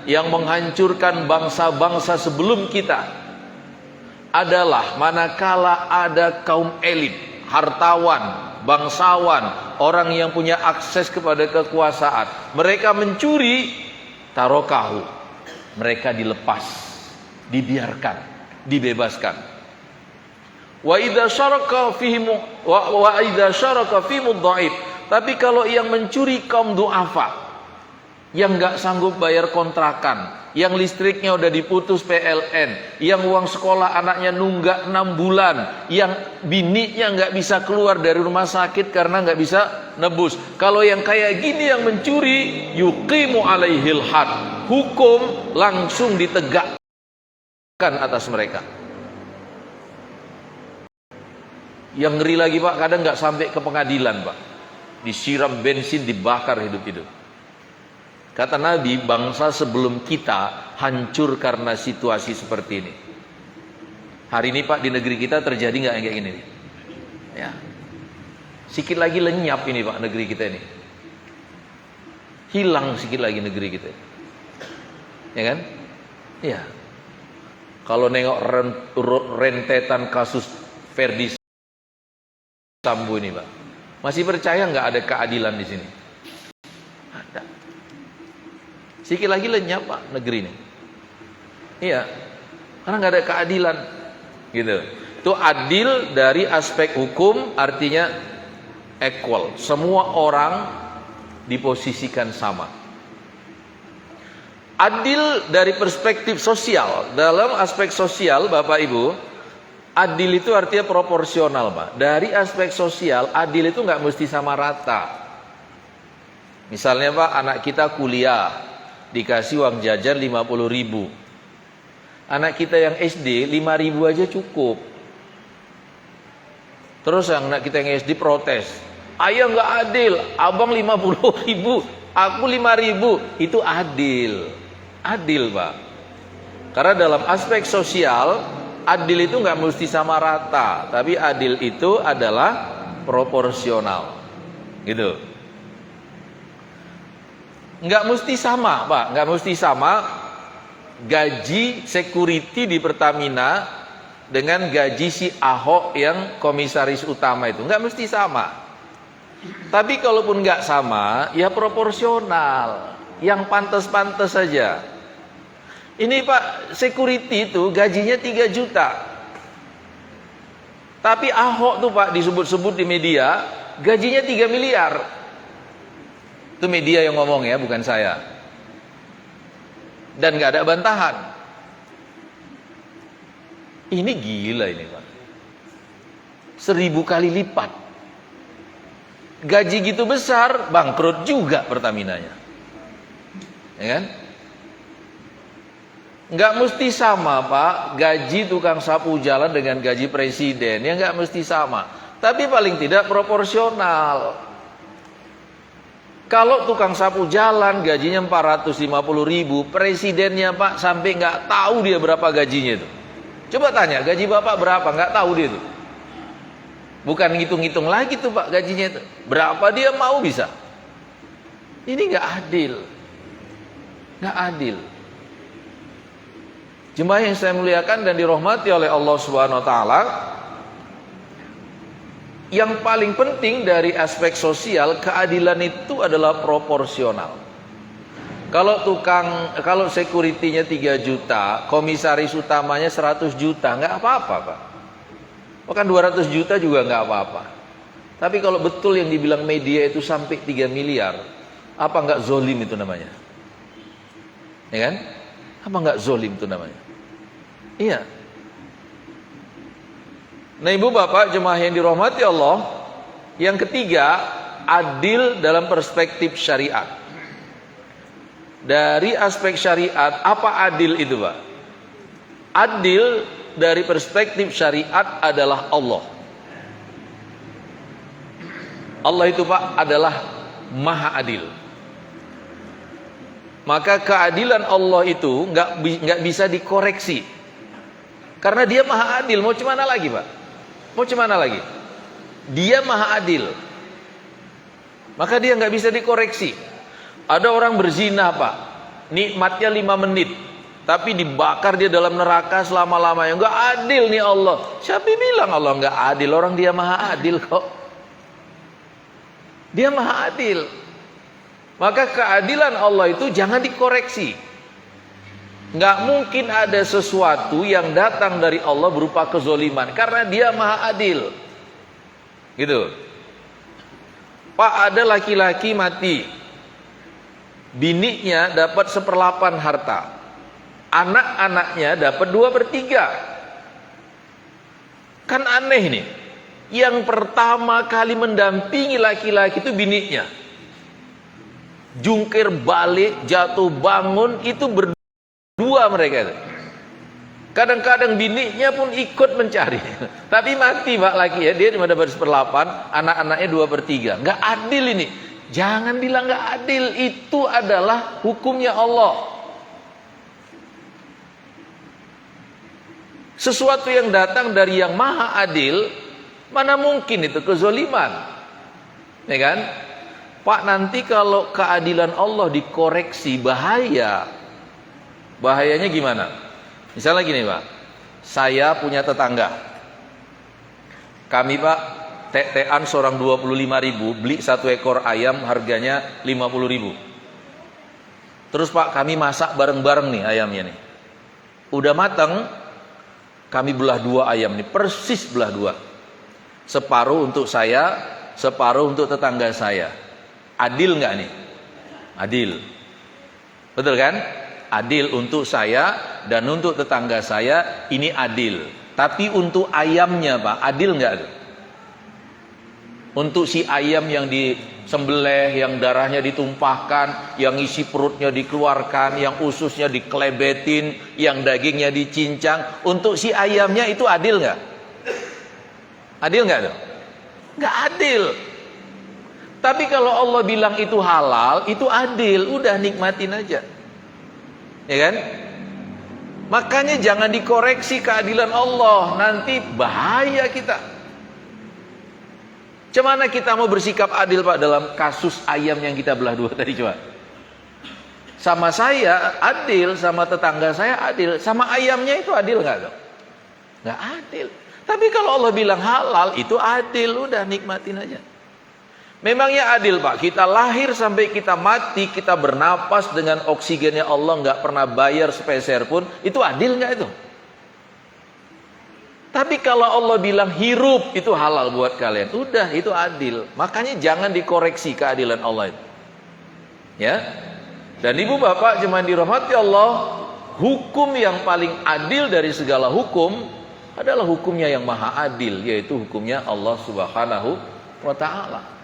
yang menghancurkan bangsa-bangsa sebelum kita adalah manakala ada kaum elit, hartawan, bangsawan, orang yang punya akses kepada kekuasaan, mereka mencuri, tarokahu, mereka dilepas, dibiarkan, dibebaskan. Wa idza syaraka fihim wa idza syaraka fihimud dhaif. Tapi kalau yang mencuri kaum duafa, yang nggak sanggup bayar kontrakan, yang listriknya udah diputus PLN, yang uang sekolah anaknya nunggak 6 bulan, yang bininya nggak bisa keluar dari rumah sakit karena nggak bisa nebus. Kalau yang kayak gini yang mencuri, yuqimu alaihil had, hukum langsung ditegakkan atas mereka. Yang ngeri lagi, Pak, kadang nggak sampai ke pengadilan, Pak, disiram bensin, dibakar hidup-hidup. Kata Nabi, bangsa sebelum kita hancur karena situasi seperti ini. Hari ini, Pak, di negeri kita terjadi nggak yang kayak gini? Ya, sikit lagi lenyap ini, Pak, negeri kita ini. Hilang sikit lagi negeri kita. Ya kan? Ya. Kalau nengok rentetan kasus Ferdi Sambo ini, Pak, masih percaya nggak ada keadilan di sini? Ada. Sikit lagi lenyap, Pak, negeri ini. Iya, karena nggak ada keadilan, gitu. Itu adil dari aspek hukum, artinya equal. Semua orang diposisikan sama. Adil dari perspektif sosial. Dalam aspek sosial, Bapak Ibu, adil itu artinya proporsional, Pak. Dari aspek sosial, adil itu nggak mesti sama rata. Misalnya, Pak, anak kita kuliah, dikasih uang jajan 50.000. Anak kita yang SD 5.000 aja cukup. Terus yang anak kita yang SD protes, ayah nggak adil, abang 50.000, aku 5.000. Itu adil. Adil, Pak. Karena dalam aspek sosial, adil itu nggak mesti sama rata, tapi adil itu adalah proporsional, gitu. Nggak mesti sama, Pak, nggak mesti sama gaji security di Pertamina dengan gaji si Ahok yang komisaris utama itu, nggak mesti sama. Tapi kalaupun nggak sama, ya proporsional, yang pantas-pantas saja. Ini, Pak, security itu gajinya 3 juta. Tapi Ahok tuh, Pak, disebut-sebut di media gajinya 3 miliar. Itu media yang ngomong ya, bukan saya. Dan gak ada bantahan. Ini gila ini, Pak. 1000 kali lipat. Gaji gitu besar, bangkrut juga Pertaminanya. Ya kan? Gak mesti sama, Pak, gaji tukang sapu jalan dengan gaji presiden. Ya gak mesti sama. Tapi paling tidak proporsional. Kalau tukang sapu jalan gajinya 450.000, presidennya, Pak, sampai nggak tahu dia berapa gajinya itu. Coba tanya, gaji Bapak berapa? Nggak tahu dia itu. Bukan ngitung-ngitung lagi tuh, Pak, gajinya itu. Berapa dia mau bisa. Ini nggak adil. Nggak adil. Jemaah yang saya muliakan dan dirahmati oleh Allah Subhanahu wa taala, yang paling penting dari aspek sosial, keadilan itu adalah proporsional. Kalau security-nya 3 juta, komisaris utamanya 100 juta, nggak apa-apa, Pak. Bahkan 200 juta juga nggak apa-apa. Tapi kalau betul yang dibilang media itu sampai 3 miliar, apa nggak zolim itu namanya? Ya kan? Apa nggak zolim itu namanya? Iya. Nah, Ibu Bapak jemaah yang dirahmati Allah, yang ketiga, adil dalam perspektif syariat. Dari aspek syariat, apa adil itu, Pak? Adil dari perspektif syariat adalah Allah. Allah itu Pak adalah maha adil. Maka keadilan Allah itu nggak bisa dikoreksi. Karena dia maha adil. Mau cemana lagi Pak? Mau cemana lagi? Dia maha adil. Maka dia nggak bisa dikoreksi. Ada orang berzina Pak, nikmatnya 5 menit, tapi dibakar dia dalam neraka selama-lamanya. Nggak adil nih Allah. Siapa bilang Allah nggak adil? Orang dia maha adil kok. Dia maha adil. Maka keadilan Allah itu jangan dikoreksi. Nggak mungkin ada sesuatu yang datang dari Allah berupa kezoliman, karena dia maha adil. Gitu. Pak, ada laki-laki mati, bininya dapat 1/8 harta, anak-anaknya dapat 2/3. Kan aneh nih. Yang pertama kali mendampingi laki-laki itu bininya. Jungkir balik, jatuh bangun, itu berdua mereka itu. Kadang-kadang bininya pun ikut mencari. Tapi mati Pak laki ya, dia cuma dapat 1/8, anak-anaknya 2/3. Nggak adil ini. Jangan bilang nggak adil, itu adalah hukumnya Allah. Sesuatu yang datang dari yang maha adil, mana mungkin itu kezoliman. Ya kan? Pak, nanti kalau keadilan Allah dikoreksi bahaya. Bahayanya gimana? Misalnya gini Pak, saya punya tetangga, kami Pak tek-tekan seorang 25.000, beli 1 ekor ayam harganya 50.000. Terus Pak, kami masak bareng-bareng nih ayamnya nih. Udah matang, kami belah 2 ayam nih, persis belah 2. Separuh untuk saya, separuh untuk tetangga saya. Adil nggak nih? Adil. Betul kan? Adil untuk saya dan untuk tetangga saya, ini adil. Tapi untuk ayamnya Pak, adil nggak tuh? Untuk si ayam yang disembelih, yang darahnya ditumpahkan, yang isi perutnya dikeluarkan, yang ususnya dikelebetin, yang dagingnya dicincang, untuk si ayamnya itu adil nggak? Adil nggak tuh? Nggak adil. Tapi kalau Allah bilang itu halal, itu adil, udah nikmatin aja. Ya kan? Makanya jangan dikoreksi keadilan Allah, nanti bahaya kita. Cemana kita mau bersikap adil Pak dalam kasus ayam yang kita belah 2 tadi coba? Sama saya adil, sama tetangga saya adil, sama ayamnya itu adil nggak dong? Nggak adil. Tapi kalau Allah bilang halal, itu adil, udah nikmatin aja. Memangnya adil Pak, kita lahir sampai kita mati, kita bernapas dengan oksigennya Allah, nggak pernah bayar sepeser pun, itu adil nggak itu? Tapi kalau Allah bilang hirup, itu halal buat kalian, udah itu adil. Makanya jangan dikoreksi keadilan Allah itu. Ya. Dan ibu bapak jemaah dirahmati Allah, hukum yang paling adil dari segala hukum adalah hukumnya yang maha adil, yaitu hukumnya Allah Subhanahu wa ta'ala.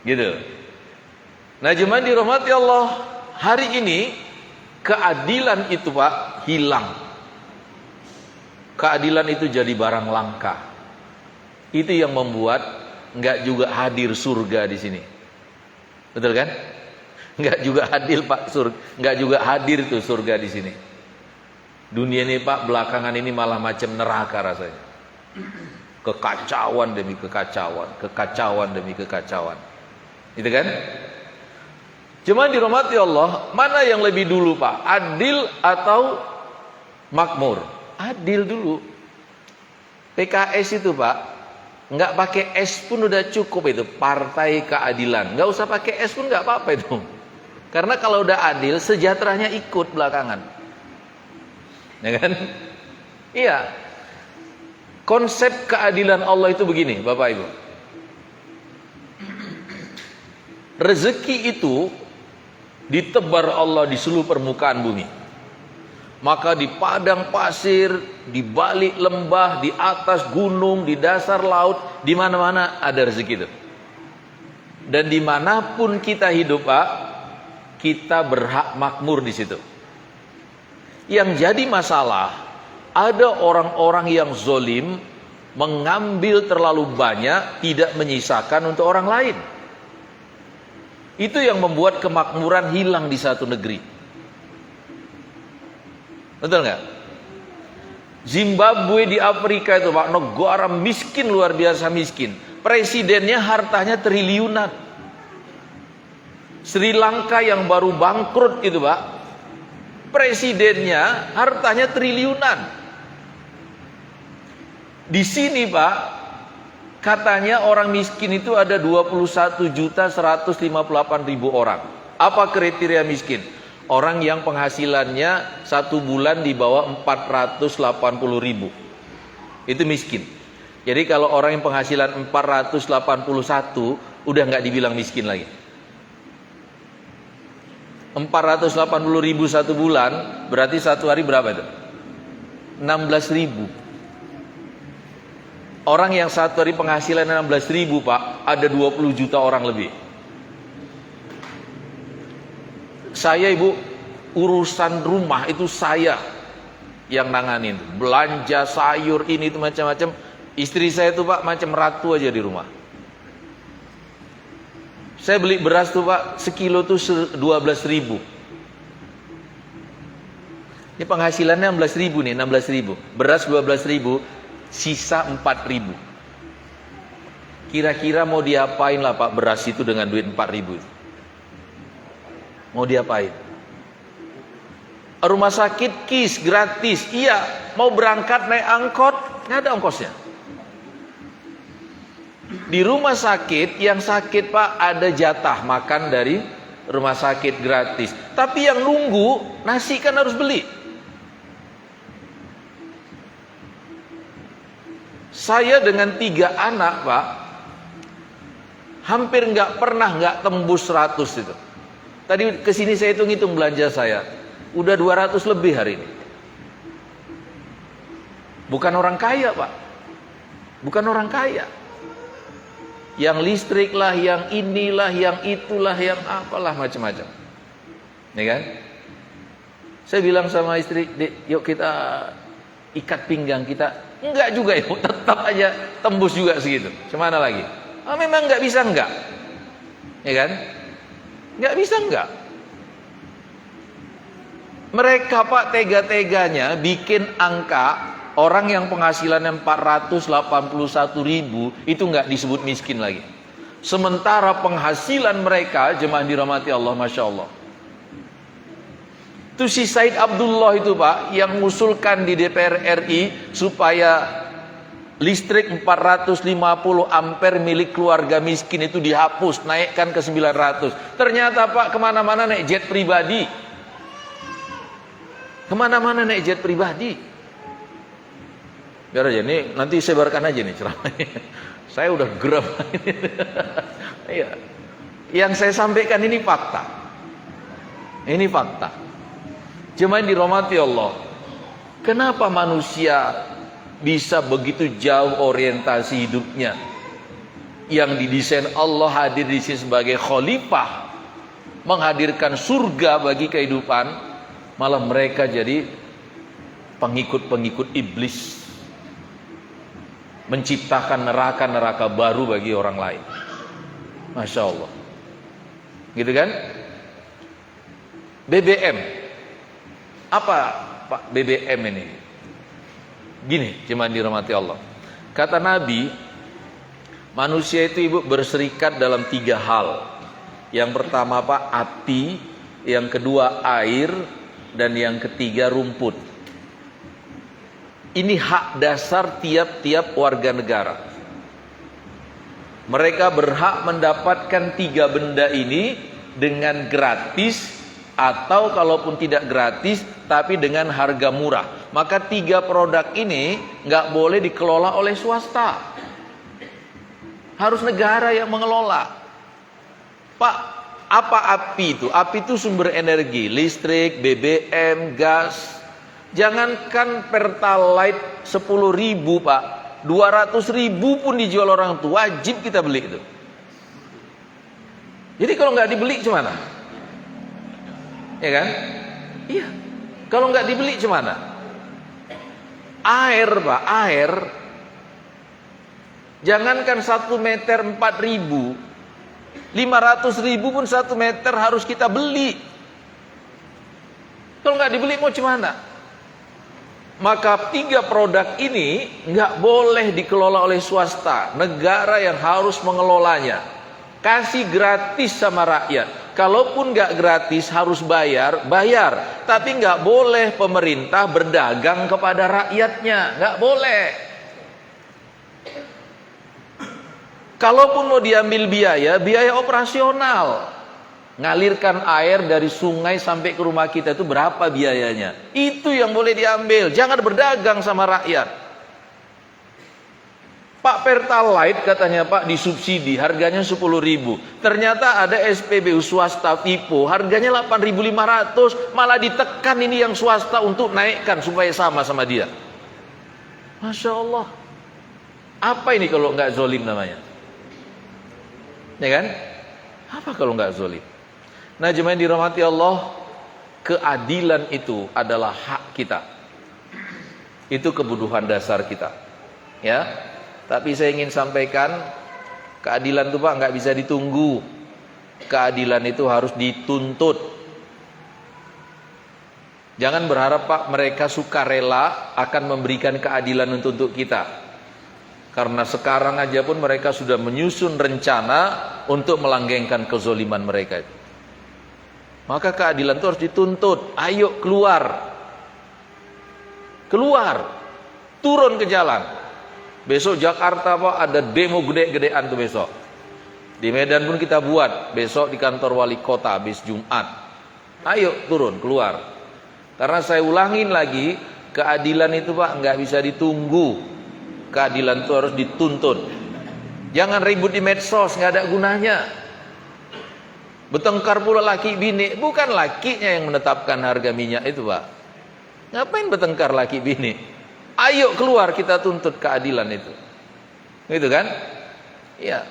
Gitu. Nah, jemaah dirahmati Allah, hari ini keadilan itu Pak hilang. Keadilan itu jadi barang langka. Itu yang membuat nggak juga hadir surga di sini. Betul kan? Nggak juga hadir Pak surga, nggak juga hadir tuh surga di sini. Dunia ini Pak belakangan ini malah macam neraka rasanya. Kekacauan demi kekacauan, kekacauan demi kekacauan. Itu kan? Cuma dirahmati Allah, mana yang lebih dulu Pak? Adil atau makmur? Adil dulu. PKS itu Pak, nggak pakai S pun udah cukup itu, partai keadilan. Nggak usah pakai S pun nggak apa-apa itu. Karena kalau udah adil, sejahteranya ikut belakangan. Ya kan? Iya. Konsep keadilan Allah itu begini, Bapak Ibu. Rezeki itu ditebar Allah di seluruh permukaan bumi. Maka di padang pasir, di balik lembah, di atas gunung, di dasar laut, di mana-mana ada rezeki itu. Dan dimanapun kita hidup Pak, kita berhak makmur di situ. Yang jadi masalah, Ada orang-orang yang zolim, mengambil terlalu banyak, tidak menyisakan untuk orang lain. Itu yang membuat kemakmuran hilang di satu negeri. Betul nggak? Zimbabwe di Afrika itu Pak, negara miskin, luar biasa miskin. Presidennya hartanya triliunan. Sri Lanka yang baru bangkrut itu Pak, presidennya hartanya triliunan. Di sini Pak, katanya orang miskin itu ada 21.158.000 orang. Apa kriteria miskin? Orang yang penghasilannya satu bulan di bawah 480.000. Itu miskin. Jadi kalau orang yang penghasilan 481 udah nggak dibilang miskin lagi. 480.000 satu bulan berarti satu hari berapa itu? 16.000. Orang yang satu hari penghasilan 16.000 Pak, ada 20 juta orang lebih. Saya Ibu, urusan rumah itu saya yang nanganin. Belanja sayur ini itu macam-macam. Istri saya tuh Pak macam ratu aja di rumah. Saya beli beras tuh Pak, sekilo tuh 12.000. Ini penghasilannya 16.000 nih, 16.000. Beras 12.000, sisa 4.000. Kira-kira mau diapain lah Pak beras itu dengan duit 4.000 itu? Mau diapain? Rumah sakit KIS gratis. Iya, mau berangkat naik angkot, nggak ada ongkosnya. Di rumah sakit, yang sakit Pak ada jatah makan dari rumah sakit gratis. Tapi yang nunggu, nasi kan harus beli. Saya dengan 3 anak Pak, hampir nggak pernah nggak tembus 100 itu. Tadi kesini saya hitung-hitung belanja saya, udah 200 lebih hari ini. Bukan orang kaya Pak, bukan orang kaya. Yang listrik lah, yang inilah, yang itulah, yang apalah macam-macam. Ya kan? Saya bilang sama istri, "Dek, yuk kita ikat pinggang kita." Enggak juga ya, tetap aja tembus juga segitu. Semana lagi? Oh, memang enggak bisa enggak? Ya kan? Enggak bisa enggak? Mereka Pak tega-teganya bikin angka orang yang penghasilannya 481.000 itu enggak disebut miskin lagi. Sementara penghasilan mereka, jemaah dirahmati Allah, Masya Allah. Itu si Said Abdullah itu Pak, yang mengusulkan di DPR RI supaya listrik 450 ampere milik keluarga miskin itu dihapus, naikkan ke 900. Ternyata Pak kemana-mana naik jet pribadi. Kemana-mana naik jet pribadi. Biar aja, ini nanti sebarkan aja nih ceramahnya. Saya udah geram. Iya. Yang saya sampaikan ini fakta. Ini fakta. Jemaah dirahmati Allah. Kenapa manusia bisa begitu jauh orientasi hidupnya? Yang didesain Allah hadir di sini sebagai khalifah, menghadirkan surga bagi kehidupan, malah mereka jadi pengikut-pengikut iblis, menciptakan neraka-neraka baru bagi orang lain. Masya Allah. Gitu kan? BBM. Apa Pak BBM ini? Gini, cuman dirahmati Allah. Kata Nabi, manusia itu Ibu berserikat dalam 3 hal. Yang pertama Pak, api. Yang kedua air. Dan yang ketiga rumput. Ini hak dasar tiap-tiap warga negara. Mereka berhak mendapatkan 3 benda ini dengan gratis, atau kalaupun tidak gratis tapi dengan harga murah. Maka 3 produk ini nggak boleh dikelola oleh swasta, harus negara yang mengelola. Pak, apa api itu? Api itu sumber energi, listrik, BBM, gas. Jangankan Pertalite 10.000 Pak, 200.000 pun dijual orang tua, wajib kita beli itu. Jadi kalau nggak dibeli gimana? Ya kan? Iya. Kalau nggak dibeli gimana? Air, Pak, air. Jangankan 1 meter 4.000, 500.000 pun 1 meter harus kita beli. Kalau nggak dibeli mau gimana? Maka 3 produk ini nggak boleh dikelola oleh swasta. Negara yang harus mengelolanya. Kasih gratis sama rakyat. Kalaupun nggak gratis harus bayar. Tapi nggak boleh pemerintah berdagang kepada rakyatnya. Nggak boleh. Kalaupun mau diambil biaya operasional. Ngalirkan air dari sungai sampai ke rumah kita itu berapa biayanya? Itu yang boleh diambil. Jangan berdagang sama rakyat. Pak, Pertalite katanya Pak disubsidi, harganya 10.000. Ternyata ada SPBU swasta tipu, harganya 8.500. Malah ditekan ini yang swasta untuk naikkan supaya sama dia. Masya Allah. Apa ini kalau nggak zolim namanya? Ya kan? Apa kalau nggak zolim? Nah, jemaah yang dirahmati Allah, keadilan itu adalah hak kita. Itu kebutuhan dasar kita. Ya. Tapi saya ingin sampaikan, keadilan itu Pak nggak bisa ditunggu. Keadilan itu harus dituntut. Jangan berharap Pak mereka sukarela akan memberikan keadilan untuk kita. Karena sekarang aja pun mereka sudah menyusun rencana untuk melanggengkan kezoliman mereka itu. Maka keadilan itu harus dituntut. Ayo keluar. Turun ke jalan. Besok Jakarta Pak ada demo gede-gedean tuh besok. Di Medan pun kita buat. Besok di kantor wali kota habis Jumat. Ayo turun, keluar. Karena saya ulangin lagi, keadilan itu Pak nggak bisa ditunggu. Keadilan itu harus dituntut. Jangan ribut di medsos, nggak ada gunanya. Bertengkar pula laki bini. Bukan lakinya yang menetapkan harga minyak itu Pak. Ngapain bertengkar laki bini? Ayo keluar, kita tuntut keadilan itu. Gitu kan? Iya.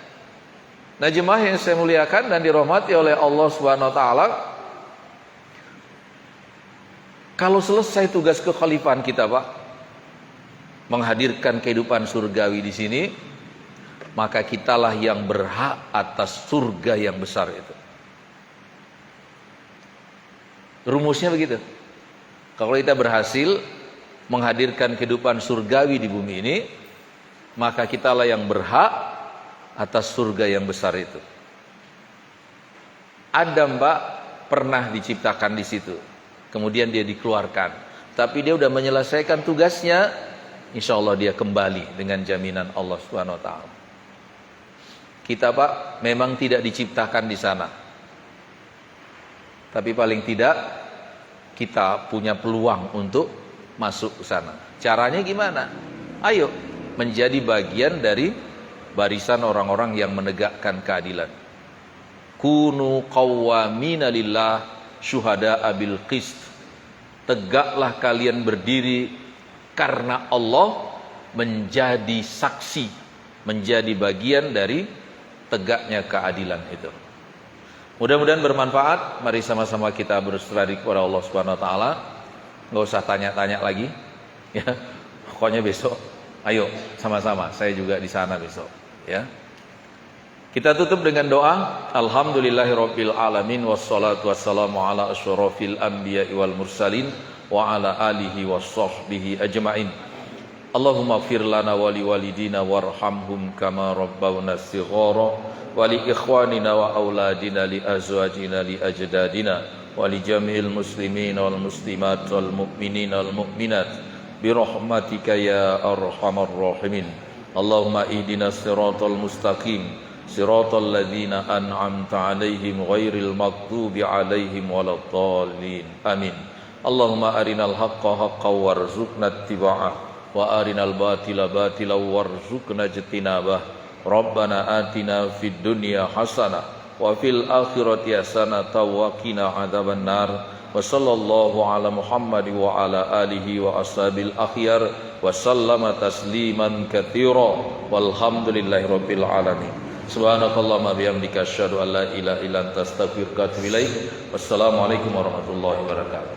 Nah, jemaah yang saya muliakan dan dirahmati oleh Allah Subhanahu wa taala, kalau selesai tugas kekhalifahan kita Pak, menghadirkan kehidupan surgawi di sini, maka kitalah yang berhak atas surga yang besar itu. Rumusnya begitu. Kalau kita berhasil menghadirkan kehidupan surgawi di bumi ini, maka kitalah yang berhak atas surga yang besar itu. Adam Pak pernah diciptakan di situ. Kemudian dia dikeluarkan. Tapi dia sudah menyelesaikan tugasnya, insya Allah dia kembali dengan jaminan Allah Subhanahu wa taala. Kita Pak memang tidak diciptakan di sana. Tapi paling tidak kita punya peluang untuk masuk ke sana. Caranya gimana? Ayo menjadi bagian dari barisan orang-orang yang menegakkan keadilan. Kunu qawwamina lillah syuhada'a bil qist. Tegaklah kalian berdiri karena Allah, menjadi saksi, menjadi bagian dari tegaknya keadilan itu. Mudah-mudahan bermanfaat. Mari sama-sama kita berserah kepada Allah Subhanahu wa taala. Enggak usah tanya-tanya lagi. Ya. Pokoknya besok ayo sama-sama. Saya juga di sana besok, ya. Kita tutup dengan doa. Alhamdulillahirabbil alamin wassalatu wassalamu ala asyrafil anbiya'i wal mursalin wa ala alihi wassahbihi ajma'in. Allahumma ighfir lana wa li walidina warhamhum kama rabbawna shighara wa li ikhwanina wa auladina li azwajina li ajdadina wa li jami'il muslimin wal muslimat wal mu'minin wal mu'minat bi rahmatika ya arhamar rahimin. Allahumma ihdinas siratal mustaqim siratal ladzina an'amta 'alaihim ghairil maghdubi 'alaihim waladdallin. Amin. Allahumma arinal haqqa haqqan warzuqna ittiba'ah wa arinal batila batilan warzuqna ijtinabah. Rabbana atina fid dunya hasanah wa fil akhirati hasanah wa qina adzabannar. Wa sallallahu ala Muhammad wa ala alihi wa ashabil akhyar wa sallama tasliman katsira walhamdulillahi rabbil alamin. Subhanakallahumma bihamdika asyhadu an la ilaha illa anta astaghfiruka wa atubu ilaik. Wassalamualaikum warahmatullahi wabarakatuh.